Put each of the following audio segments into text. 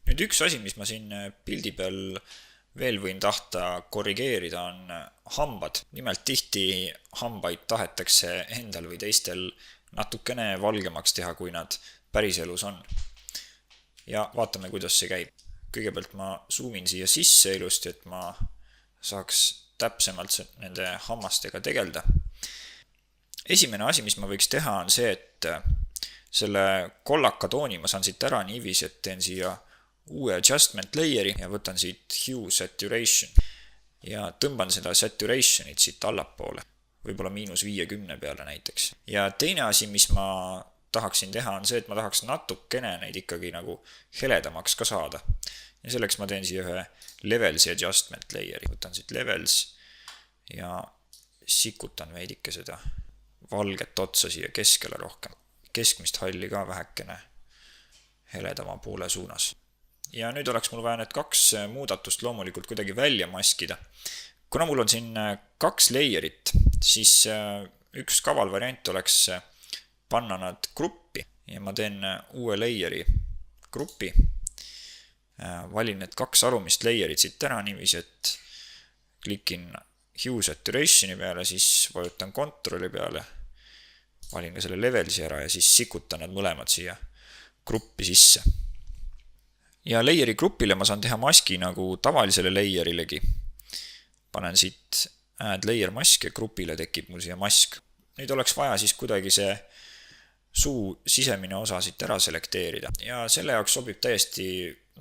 Nüüd üks asi, mis ma siin pildi peal veel võin tahta korrigeerida, on hambad. Nimelt tihti hambaid tahetakse endal või teistel natukene valgemaks teha, kui nad päriselus on. Ja vaatame, kuidas see käib. Kõigepealt ma zoomin siia sisse ilusti, et ma saaks täpsemalt nende hammastega tegelda. Esimene asi, mis ma võiks teha, on see, et selle kollaka tooni ma saan siit ära niiviisi, et teen siia uue adjustment layeri ja võtan siit hue saturation ja tõmban seda saturationit siit allapoole, võib-olla -50 peale näiteks. Ja teine asi, mis ma tahaksin teha, on see, et ma tahaks natukene neid ikkagi nagu heledamaks ka saada. Ja selleks ma teen siia ühe levelsi adjustment layeri. Võtan siit levels ja sikutan veidike seda valget otsa siia keskele rohkem. Keskmist halli ka vähekene heledama poole suunas. Ja nüüd oleks mul vaja need kaks muudatust loomulikult kuidagi välja maskida. Kuna mul on siin kaks layerit, siis üks kaval variant oleks panna nad gruppi ja ma teen uue layeri gruppi. Valin need kaks alumist layerit siit ära niiviisi, et klikin hue saturationi peale, siis vajutan kontrolli peale, valin ka selle levelsi ära ja siis sikutan nad mõlemad siia gruppi sisse. Ja layeri grupile ma saan teha maski nagu tavalisele layerilegi. Panen siit add layer mask ja grupile tekib mul siia mask. Nüüd oleks vaja siis kuidagi see suu sisemine osa siit ära selekteerida. Ja selle jaoks sobib täiesti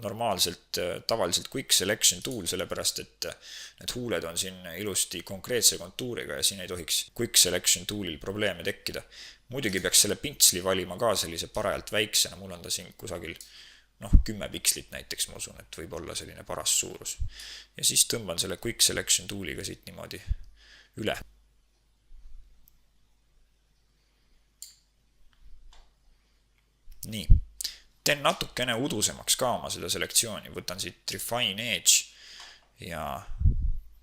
normaalselt tavaliselt quick selection tool, sellepärast et need huuled on siin ilusti konkreetse kontuuriga ja siin ei tohiks quick selection toolil probleeme tekkida. Muidugi peaks selle pintsli valima ka sellise parajalt väiksena, mul on ta siin kusagil 10 pikslit näiteks, ma usun, et võib olla selline paras suurus. Ja siis tõmban selle quick selection tooliga siit niimoodi üle. Nii. Teen natukene udusemaks ka oma seda selektsiooni. Võtan siit refine edge ja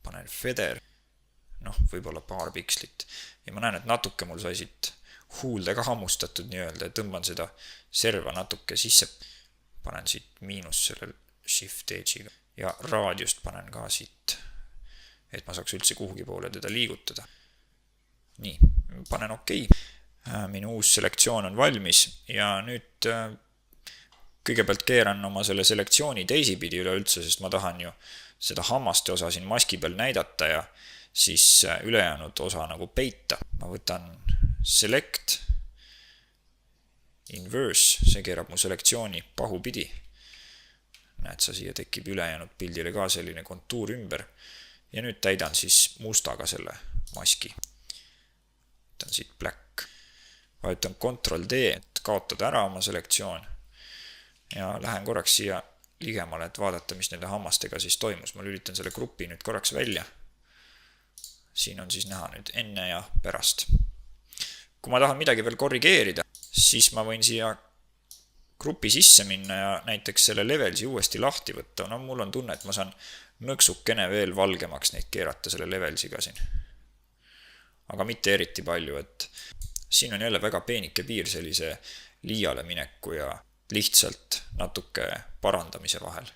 panen feather, võib-olla paar pikslit. Ja ma näen, et natuke mul sai siit huuldega hammustatud nii-öelda ja tõmban seda serva natuke sisse. Panen siit miinus selle shift edge'iga ja raadiust panen ka siit, et ma saaks üldse kuhugi poole teda liigutada. Nii, panen okei. Minu uus selektsioon on valmis ja nüüd kõigepealt keeran oma selle selektsiooni teisipidi üleüldse, sest ma tahan ju seda hammaste osa siin maski peal näidata ja siis ülejäänud osa nagu peita. Ma võtan select, inverse, see keerab mu selektsiooni pahupidi. Näed sa, siia tekib ülejäänud pildile ka selline kontuur ümber. Ja nüüd täidan siis mustaga selle maski. Võtan siit black. Vajutan Ctrl D, et kaotada ära oma selektsioon. Ja lähen korraks siia ligemale, et vaadata, mis nende hammastega siis toimus. Ma lülitan selle grupi nüüd korraks välja. Siin on siis näha nüüd enne ja pärast. Kui ma tahan midagi veel korrigeerida, siis ma võin siia grupi sisse minna ja näiteks selle levelsi uuesti lahti võtta. Mul on tunne, et ma saan nõksukene veel valgemaks neid keerata selle levelsiga siin. Aga mitte eriti palju, et siin on jälle väga peenike piir sellise liiale mineku ja lihtsalt natuke parandamise vahel.